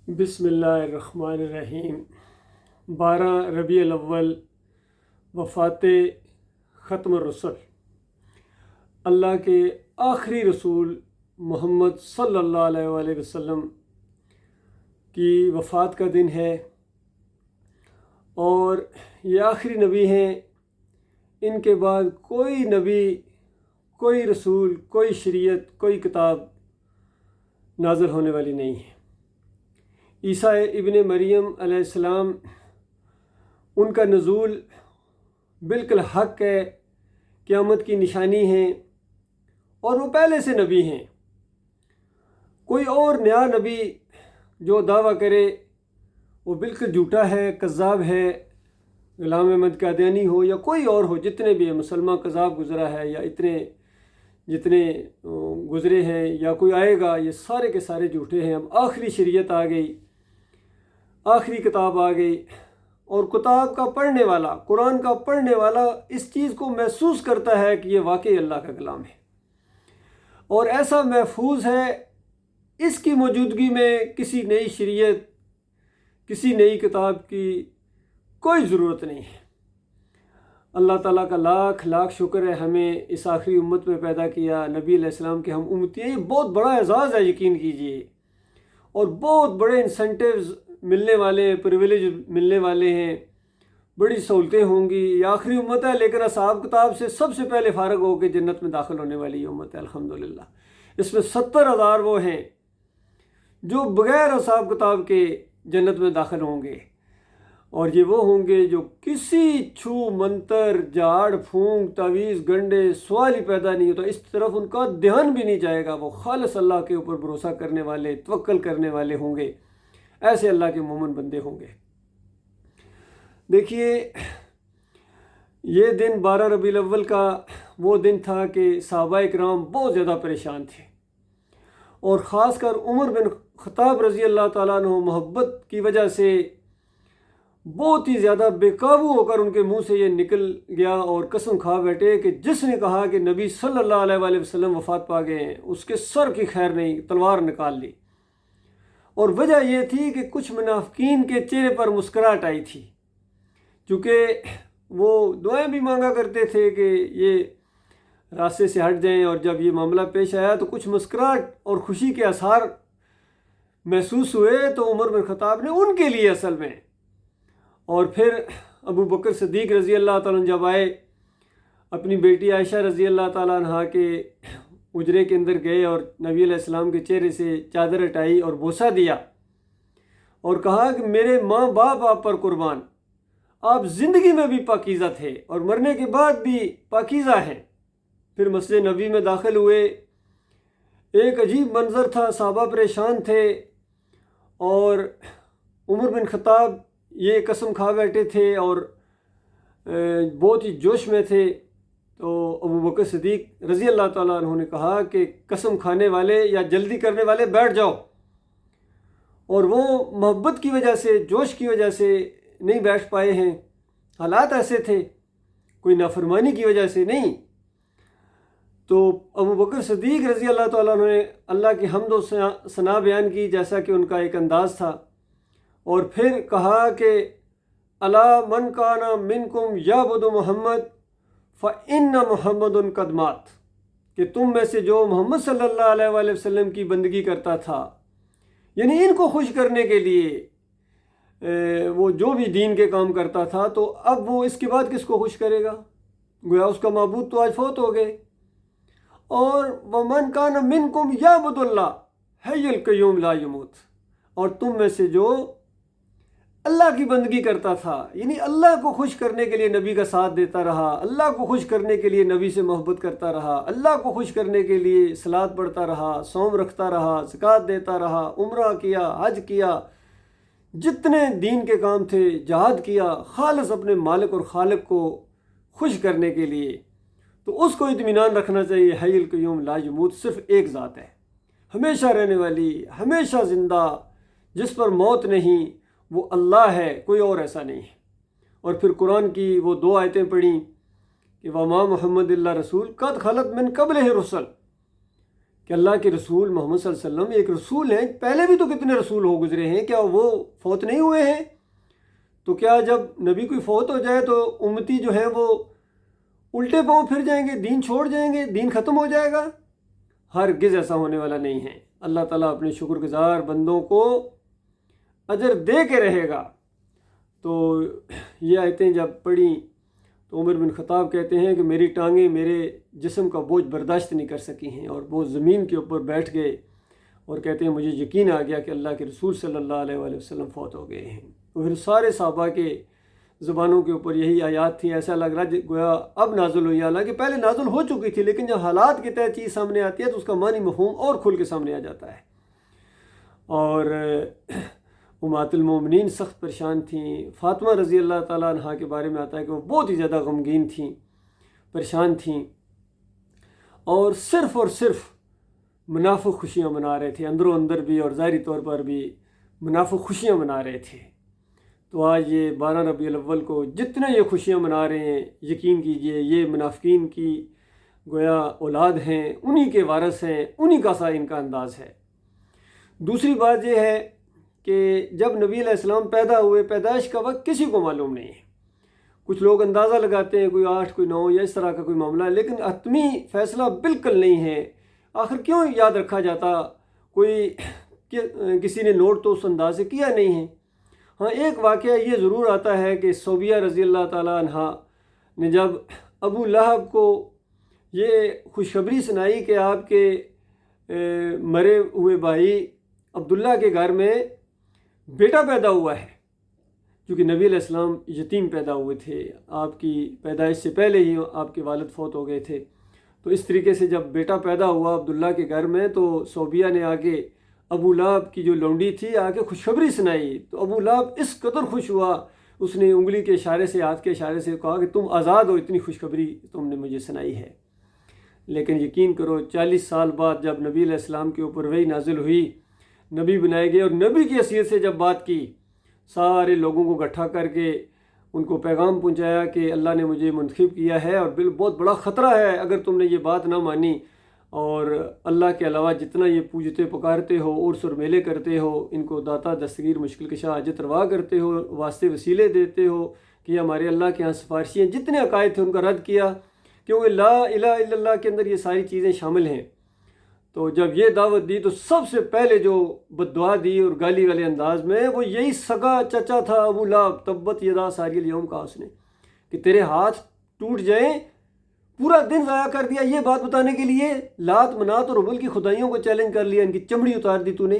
بسم اللہ الرحمن الرحیم۔ 12 ربیع الاول وفات ختم الرسل، اللہ کے آخری رسول محمد صلی اللہ علیہ وآلہ وسلم کی وفات کا دن ہے، اور یہ آخری نبی ہیں۔ ان کے بعد کوئی نبی، کوئی رسول، کوئی شریعت، کوئی کتاب نازل ہونے والی نہیں ہے۔ عیسیٰ ابن مریم علیہ السلام، ان کا نزول بالکل حق ہے، قیامت کی نشانی ہے، اور وہ پہلے سے نبی ہیں۔ کوئی اور نیا نبی جو دعویٰ کرے وہ بالکل جھوٹا ہے، کذاب ہے۔ غلام احمد قادیانی ہو یا کوئی اور ہو، جتنے بھی مسلمہ کذاب گزرا ہے یا جتنے گزرے ہیں یا کوئی آئے گا، یہ سارے کے سارے جھوٹے ہیں۔ اب آخری شریعت آ گئی، آخری کتاب آ گئی، اور کتاب کا پڑھنے والا، قرآن کا پڑھنے والا اس چیز کو محسوس کرتا ہے کہ یہ واقعی اللہ کا کلام ہے، اور ایسا محفوظ ہے۔ اس کی موجودگی میں کسی نئی شریعت، کسی نئی کتاب کی کوئی ضرورت نہیں ہے۔ اللہ تعالیٰ کا لاکھ لاکھ شکر ہے، ہمیں اس آخری امت میں پیدا کیا، نبی علیہ السلام کے ہم امتی ہیں۔ یہ بہت بڑا اعزاز ہے، یقین کیجئے، اور بہت بڑے انسینٹیوز ملنے والے ہیں، پریویلیج ملنے والے ہیں، بڑی سہولتیں ہوں گی۔ یہ آخری امت ہے، لیکن اصحاب کتاب سے سب سے پہلے فارغ ہو کے جنت میں داخل ہونے والی یہ امت ہے، الحمدللہ۔ اس میں 70,000 وہ ہیں جو بغیر اصحاب کتاب کے جنت میں داخل ہوں گے، اور یہ وہ ہوں گے جو کسی چھو منتر، جھاڑ پھونک، تعویذ گنڈے سوال ہی پیدا نہیں ہوتا، اس طرف ان کا دھیان بھی نہیں جائے گا۔ وہ خالص اللہ کے اوپر بھروسہ کرنے والے، توکل کرنے والے ہوں گے، ایسے اللہ کے مومن بندے ہوں گے۔ دیکھیے، یہ دن 12 ربیع الاول کا وہ دن تھا کہ صحابہ اکرام بہت زیادہ پریشان تھے، اور خاص کر عمر بن خطاب رضی اللہ تعالیٰ عنہ محبت کی وجہ سے بہت ہی زیادہ بے قابو ہو کر ان کے منہ سے یہ نکل گیا، اور قسم کھا بیٹھے کہ جس نے کہا کہ نبی صلی اللہ علیہ وآلہ وسلم وفات پا گئے ہیں، اس کے سر کی خیر نہیں، تلوار نکال لی۔ اور وجہ یہ تھی کہ کچھ منافقین کے چہرے پر مسکراہٹ آئی تھی، چونکہ وہ دعائیں بھی مانگا کرتے تھے کہ یہ راستے سے ہٹ جائیں، اور جب یہ معاملہ پیش آیا تو کچھ مسکراہٹ اور خوشی کے آثار محسوس ہوئے۔ تو عمر بن خطاب نے ان کے لیے اصل میں، اور پھر ابو بکر صدیق رضی اللہ تعالیٰ عنہ جب آئے، اپنی بیٹی عائشہ رضی اللہ تعالیٰ عنہ کے حجرے کے اندر گئے، اور نبی علیہ السلام کے چہرے سے چادر ہٹائی اور بوسہ دیا، اور کہا کہ میرے ماں باپ آپ پر قربان، آپ زندگی میں بھی پاکیزہ تھے اور مرنے کے بعد بھی پاکیزہ ہیں۔ پھر مسجد نبی میں داخل ہوئے، ایک عجیب منظر تھا، صحابہ پریشان تھے، اور عمر بن خطاب یہ قسم کھا بیٹھے تھے اور بہت ہی جوش میں تھے۔ تو ابو بکر صدیق رضی اللہ تعالیٰ عنہ نے کہا کہ قسم کھانے والے یا جلدی کرنے والے بیٹھ جاؤ، اور وہ محبت کی وجہ سے، جوش کی وجہ سے نہیں بیٹھ پائے ہیں، حالات ایسے تھے، کوئی نافرمانی کی وجہ سے نہیں۔ تو ابو بکر صدیق رضی اللہ تعالیٰ عنہ نے اللہ کی حمد و ثنا بیان کی، جیسا کہ ان کا ایک انداز تھا، اور پھر کہا کہ الا من کان منکم یعبد محمد فإن محمد قد مات، کہ تم میں سے جو محمد صلی اللہ علیہ وآلہ وسلم کی بندگی کرتا تھا، یعنی ان کو خوش کرنے کے لیے وہ جو بھی دین کے کام کرتا تھا، تو اب وہ اس کے بعد کس کو خوش کرے گا؟ گویا اس کا معبود تو آج فوت ہو گئے۔ اور ومن کان منکم یعبد اللہ حی القیوم لا یموت، اور تم میں سے جو اللہ کی بندگی کرتا تھا، یعنی اللہ کو خوش کرنے کے لیے نبی کا ساتھ دیتا رہا، اللہ کو خوش کرنے کے لیے نبی سے محبت کرتا رہا، اللہ کو خوش کرنے کے لیے صلاۃ پڑھتا رہا، صوم رکھتا رہا، زکوٰۃ دیتا رہا، عمرہ کیا، حج کیا، جتنے دین کے کام تھے، جہاد کیا، خالص اپنے مالک اور خالق کو خوش کرنے کے لیے، تو اس کو اطمینان رکھنا چاہیے، حی القیوم لا یموت، صرف ایک ذات ہے، ہمیشہ رہنے والی، ہمیشہ زندہ، جس پر موت نہیں، وہ اللہ ہے، کوئی اور ایسا نہیں ہے۔ اور پھر قرآن کی وہ 2 آیتیں پڑھیں کہ وما محمد اللہ رسول قد خلت من قبلہ رسل، کہ اللہ کے رسول محمد صلی اللہ علیہ وسلم ایک رسول ہیں، پہلے بھی تو کتنے رسول ہو گزرے ہیں، کیا وہ فوت نہیں ہوئے ہیں؟ تو کیا جب نبی کوئی فوت ہو جائے تو امتی جو ہیں وہ الٹے پاؤں پھر جائیں گے، دین چھوڑ جائیں گے، دین ختم ہو جائے گا؟ ہرگز ایسا ہونے والا نہیں ہے۔ اللہ تعالیٰ اپنے شکر گزار بندوں کو اجر دے کے رہے گا۔ تو یہ آیتیں جب پڑھی تو عمر بن خطاب کہتے ہیں کہ میری ٹانگیں میرے جسم کا بوجھ برداشت نہیں کر سکی ہیں، اور وہ زمین کے اوپر بیٹھ گئے اور کہتے ہیں مجھے یقین آ گیا کہ اللہ کے رسول صلی اللہ علیہ وآلہ وسلم فوت ہو گئے ہیں۔ پھر سارے صحابہ کے زبانوں کے اوپر یہی آیات تھیں، ایسا لگ رہا گویا اب نازل ہوئی، حالانکہ پہلے نازل ہو چکی تھی، لیکن جب حالات کے تحت چیز سامنے آتی ہے تو اس کا معنی مفہوم اور کھل کے سامنے آ جاتا ہے۔ اور امہات المومنین سخت پریشان تھیں۔ فاطمہ رضی اللہ تعالیٰ عنہا کے بارے میں آتا ہے کہ وہ بہت ہی زیادہ غمگین تھیں، پریشان تھیں، اور صرف منافق خوشیاں منا رہے تھے، اندر و اندر بھی اور ظاہری طور پر بھی منافق خوشیاں منا رہے تھے۔ تو آج یہ 12 ربیع الاول کو جتنے یہ خوشیاں منا رہے ہیں، یقین کیجئے یہ منافقین کی گویا اولاد ہیں، انہی کے وارث ہیں، انہی کا سا ان کا انداز ہے۔ دوسری بات یہ ہے کہ جب نبی علیہ السلام پیدا ہوئے، پیدائش کا وقت کسی کو معلوم نہیں ہے۔ کچھ لوگ اندازہ لگاتے ہیں کوئی 8 کوئی 9 یا اس طرح کا کوئی معاملہ ہے، لیکن حتمی فیصلہ بالکل نہیں ہے۔ آخر کیوں یاد رکھا جاتا؟ کوئی کسی نے نوٹ تو اس انداز سے کیا نہیں ہے۔ ہاں ایک واقعہ یہ ضرور آتا ہے کہ صوبیہ رضی اللہ تعالیٰ عنہ نے جب ابو لہب کو یہ خوشخبری سنائی کہ آپ کے مرے ہوئے بھائی عبداللہ کے گھر میں بیٹا پیدا ہوا ہے، کیونکہ نبی علیہ السلام یتیم پیدا ہوئے تھے، آپ کی پیدائش سے پہلے ہی آپ کے والد فوت ہو گئے تھے، تو اس طریقے سے جب بیٹا پیدا ہوا عبداللہ کے گھر میں تو صوبیہ نے آگے ابو لہب کی جو لونڈی تھی آگے خوشخبری سنائی، تو ابو لہب اس قدر خوش ہوا، اس نے انگلی کے اشارے سے، ہاتھ کے اشارے سے کہا کہ تم آزاد ہو، اتنی خوشخبری تم نے مجھے سنائی ہے۔ لیکن یقین کرو 40 سال بعد جب نبی علیہ السلام کے اوپر وحی نازل ہوئی، نبی بنائے گئے، اور نبی کی حیثیت سے جب بات کی، سارے لوگوں کو اکٹھا کر کے ان کو پیغام پہنچایا کہ اللہ نے مجھے منتخب کیا ہے، اور بہت بڑا خطرہ ہے اگر تم نے یہ بات نہ مانی، اور اللہ کے علاوہ جتنا یہ پوجتے پکارتے ہو، عرس اور میلے کرتے ہو، ان کو داتا دستگیر مشکل کشا حاجت روا کرتے ہو، واسطے وسیلے دیتے ہو کہ یہ ہمارے اللہ کے ہاں سفارشی ہیں، جتنے عقائد تھے ان کا رد کیا، کیونکہ لا الہ الا اللہ کے اندر یہ ساری چیزیں شامل ہیں۔ تو جب یہ دعوت دی تو سب سے پہلے جو بد دعا دی اور گالی والے انداز میں، وہ یہی سگا چچا تھا ابو لہب، تبت یدا ساری الیوم، کہا اس نے کہ تیرے ہاتھ ٹوٹ جائیں، پورا دن ضائع کر دیا یہ بات بتانے کے لیے، لات منات اور حبل کی خدائیوں کو چیلنج کر لیا، ان کی چمڑی اتار دی تو نے۔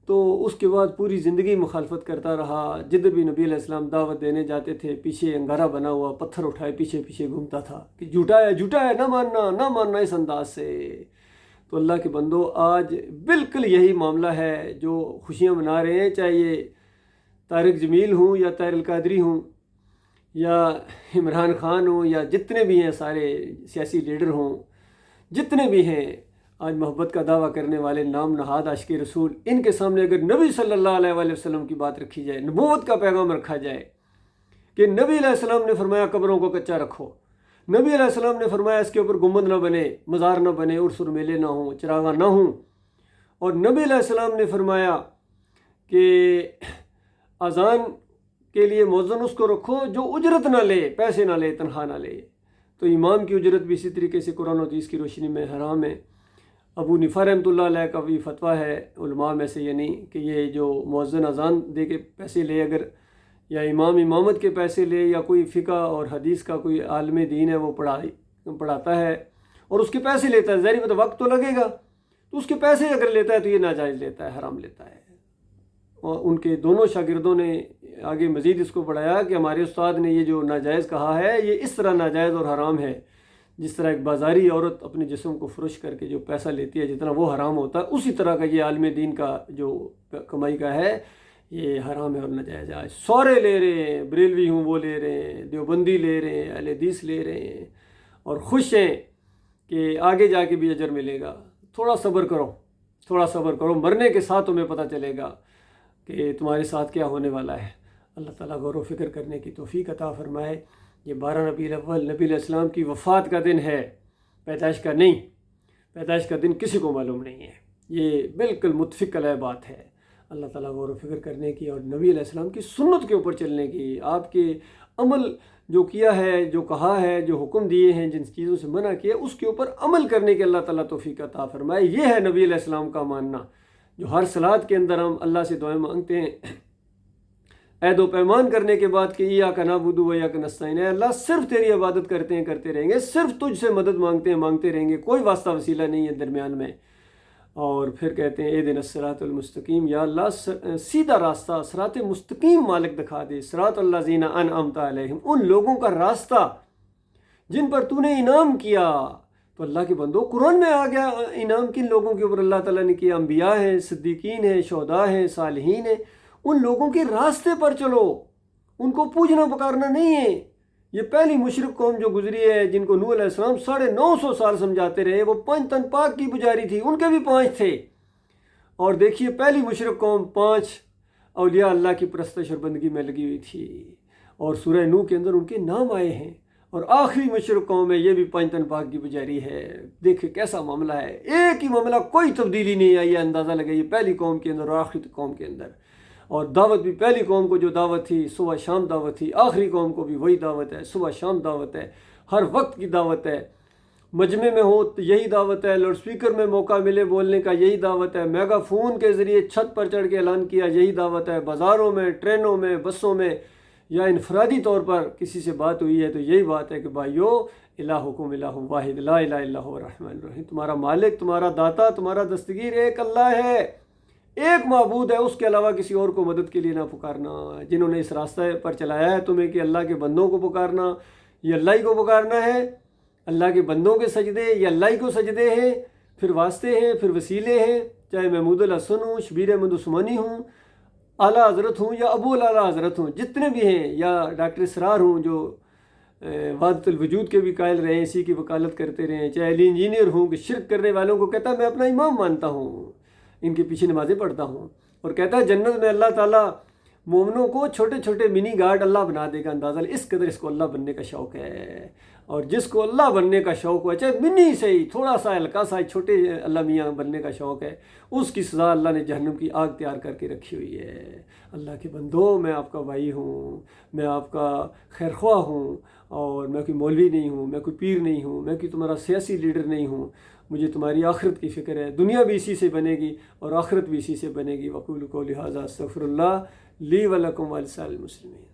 تو اس کے بعد پوری زندگی مخالفت کرتا رہا، جدھر بھی نبی علیہ السلام دعوت دینے جاتے تھے پیچھے انگارہ بنا ہوا، پتھر اٹھائے پیچھے پیچھے گھومتا تھا کہ جھوٹا ہے، نہ ماننا اس انداز سے۔ تو اللہ کے بندو، آج بالکل یہی معاملہ ہے، جو خوشیاں منا رہے ہیں، چاہے یہ طارق جمیل ہوں یا طاہر القادری ہوں یا عمران خان ہوں یا جتنے بھی ہیں سارے سیاسی لیڈر ہوں، جتنے بھی ہیں آج محبت کا دعویٰ کرنے والے نام نہاد عاشق رسول، ان کے سامنے اگر نبی صلی اللہ علیہ وآلہ وسلم کی بات رکھی جائے، نبوت کا پیغام رکھا جائے کہ نبی علیہ السلام نے فرمایا قبروں کو کچا رکھو، نبی علیہ السلام نے فرمایا اس کے اوپر گنبد نہ بنے، مزار نہ بنے، عرس اور میلے نہ ہوں، چراغاں نہ ہوں، اور نبی علیہ السلام نے فرمایا کہ اذان کے لیے مؤذن اس کو رکھو جو اجرت نہ لے، پیسے نہ لے، تنخواہ نہ لے۔ تو امام کی اجرت بھی اسی طریقے سے قرآن و حدیث کی روشنی میں حرام ہے۔ ابو نفا رحمۃ اللہ علیہ کا بھی فتویٰ ہے علماء میں سے، یعنی کہ یہ جو مؤذن اذان دے کے پیسے لے، اگر یا امام امامت کے پیسے لے، یا کوئی فقہ اور حدیث کا کوئی عالم دین ہے وہ پڑھاتا ہے اور اس کے پیسے لیتا ہے، ظاہر بات وقت تو لگے گا، تو اس کے پیسے اگر لیتا ہے تو یہ ناجائز لیتا ہے، حرام لیتا ہے۔ اور ان کے دونوں شاگردوں نے آگے مزید اس کو بڑھایا کہ ہمارے استاد نے یہ جو ناجائز کہا ہے یہ اس طرح ناجائز اور حرام ہے، جس طرح ایک بازاری عورت اپنے جسم کو فروش کر کے جو پیسہ لیتی ہے جتنا وہ حرام ہوتا ہے، اسی طرح کا یہ عالم دین کا جو کمائی کا ہے یہ حرام ہے اور ناجائز ہے۔ سورے لے رہے ہیں، بریلوی ہوں وہ لے رہے ہیں، دیوبندی لے رہے ہیں، اہل حدیث لے رہے ہیں، اور خوش ہیں کہ آگے جا کے بھی اجر ملے گا۔ تھوڑا صبر کرو، مرنے کے ساتھ تمہیں پتہ چلے گا کہ تمہارے ساتھ کیا ہونے والا ہے۔ اللہ تعالیٰ غور و فکر کرنے کی توفیق عطا فرمائے۔ یہ 12 ربیع الاول نبی علیہ السلام کی وفات کا دن ہے، پیدائش کا نہیں۔ پیدائش کا دن کسی کو معلوم نہیں ہے۔ یہ بالکل متفق علیہ بات ہے۔ اللہ تعالیٰ غور و فکر کرنے کی اور نبی علیہ السلام کی سنت کے اوپر چلنے کی، آپ کے عمل جو کیا ہے، جو کہا ہے، جو حکم دیے ہیں، جن چیزوں سے منع کیا اس کے اوپر عمل کرنے کے اللہ تعالیٰ توفیق عطا فرمائے۔ یہ ہے نبی علیہ السلام کا ماننا، جو ہر صلات کے اندر ہم اللہ سے دعائیں مانگتے ہیں عہد و پیمان کرنے کے بعد کہ ایاک نعبد و ایاک نستعین، اے اللہ صرف تیری عبادت کرتے رہیں گے، صرف تجھ سے مدد مانگتے رہیں گے، کوئی واسطہ وسیلہ نہیں ہے درمیان میں۔ اور پھر کہتے ہیں اہدنا الصراط المستقیم، یا اللہ سیدھا راستہ، صراط مستقیم مالک دکھا دے، صراط الذین انعمت علیہم، ان لوگوں کا راستہ جن پر تو نے انعام کیا۔ تو اللہ کے بندو قرآن میں آ گیا انعام کن لوگوں کے اوپر اللہ تعالیٰ نے کیا، انبیاء ہیں، صدیقین ہیں، شہداء ہیں، صالحین ہیں۔ ان لوگوں کے راستے پر چلو، ان کو پوجنا پکارنا نہیں ہے۔ یہ پہلی مشرک قوم جو گزری ہے، جن کو نوح علیہ السلام 950 سال سمجھاتے رہے، وہ 5 تن پاک کی پجاری تھی، ان کے بھی 5 تھے۔ اور دیکھیے پہلی مشرک قوم 5 اولیاء اللہ کی پرستش اور بندگی میں لگی ہوئی تھی، اور سورہ نوح کے اندر ان کے نام آئے ہیں۔ اور آخری مشرک قوم ہے، یہ بھی 5 تن پاک کی پجاری ہے۔ دیکھیں کیسا معاملہ ہے، ایک ہی معاملہ، کوئی تبدیلی نہیں آئی ہے۔ اندازہ لگائیے پہلی قوم کے اندر اور آخری قوم کے اندر، اور دعوت بھی پہلی قوم کو جو دعوت تھی صبح شام دعوت تھی، آخری قوم کو بھی وہی دعوت ہے، صبح شام دعوت ہے، ہر وقت کی دعوت ہے۔ مجمع میں ہو تو یہی دعوت ہے، لاؤڈ سپیکر میں موقع ملے بولنے کا یہی دعوت ہے، میگا فون کے ذریعے چھت پر چڑھ کے اعلان کیا یہی دعوت ہے، بازاروں میں، ٹرینوں میں، بسوں میں، یا انفرادی طور پر کسی سے بات ہوئی ہے تو یہی بات ہے کہ بھائیو الہکم الہ واحد لا الہ الا هو الرحمن الرحیم، تمہارا مالک، تمہارا داتا، تمہارا دستگیر ایک اللہ ہے، ایک معبود ہے، اس کے علاوہ کسی اور کو مدد کے لیے نہ پکارنا۔ جنہوں نے اس راستے پر چلایا ہے تمہیں کہ اللہ کے بندوں کو پکارنا، یہ اللہ ہی کو پکارنا ہے، اللہ کے بندوں کے سجدے یہ اللہ ہی کو سجدے ہیں، پھر واسطے ہیں، پھر وسیلے ہیں، چاہے محمود الحسن ہوں، شبیر احمد عثمانی ہوں، اعلیٰ حضرت ہوں یا ابو الاعلیٰ حضرت ہوں، جتنے بھی ہیں، یا ڈاکٹر اسرار ہوں جو وحدت الوجود کے بھی قائل رہے ہیں، اسی کی وکالت کرتے رہے ہیں، چاہے علی انجینئر ہوں کہ شرک کرنے والوں کو کہتا ہے میں اپنا امام مانتا ہوں، ان کے پیچھے نمازیں پڑھتا ہوں، اور کہتا ہے جنت میں اللہ تعالیٰ مومنوں کو چھوٹے چھوٹے منی گارڈ اللہ بنا دے گا۔ اندازہ اس قدر اس کو اللہ بننے کا شوق ہے، اور جس کو اللہ بننے کا شوق ہوا، چاہے منی سے ہی تھوڑا سا ہلکا سا چھوٹے اللہ میاں بننے کا شوق ہے، اس کی سزا اللہ نے جہنم کی آگ تیار کر کے رکھی ہوئی ہے۔ اللہ کے بندو، میں آپ کا بھائی ہوں، میں آپ کا خیر خواہ ہوں، اور میں کوئی مولوی نہیں ہوں، میں کوئی پیر نہیں ہوں، میں کوئی تمہارا سیاسی لیڈر نہیں ہوں، مجھے تمہاری آخرت کی فکر ہے، دنیا بھی اسی سے بنے گی اور آخرت بھی اسی سے بنے گی۔ وقول قولی ھذا استغفر اللہ لی ولکم ولسائر المسلمین۔